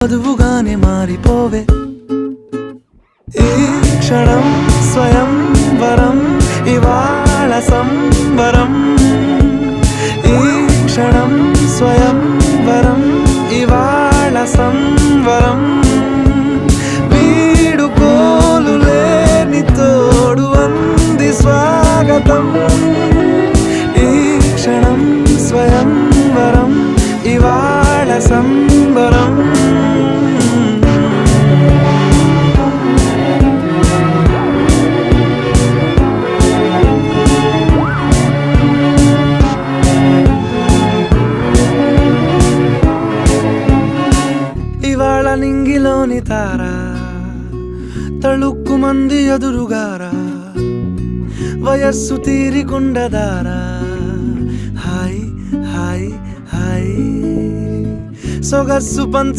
వధువుగానే మారిపోవే ఈ క్షణం స్వయం వరం ఇవాళ సంబరం ఈ క్షణం స్వయం వరం ఇవాళ సంవరం వీడుకోలు లేని తోడు అంది స్వాగతం ఈ క్షణం స్వయం వరం ఇవాళ సంబరం ఇవాళ నింగిలోని తారా తళుక్కు మంది ఎదురుగారా వయస్సు తీరికుండదారా హాయ్ హాయ్ హాయ్ సొగస్సు పంచు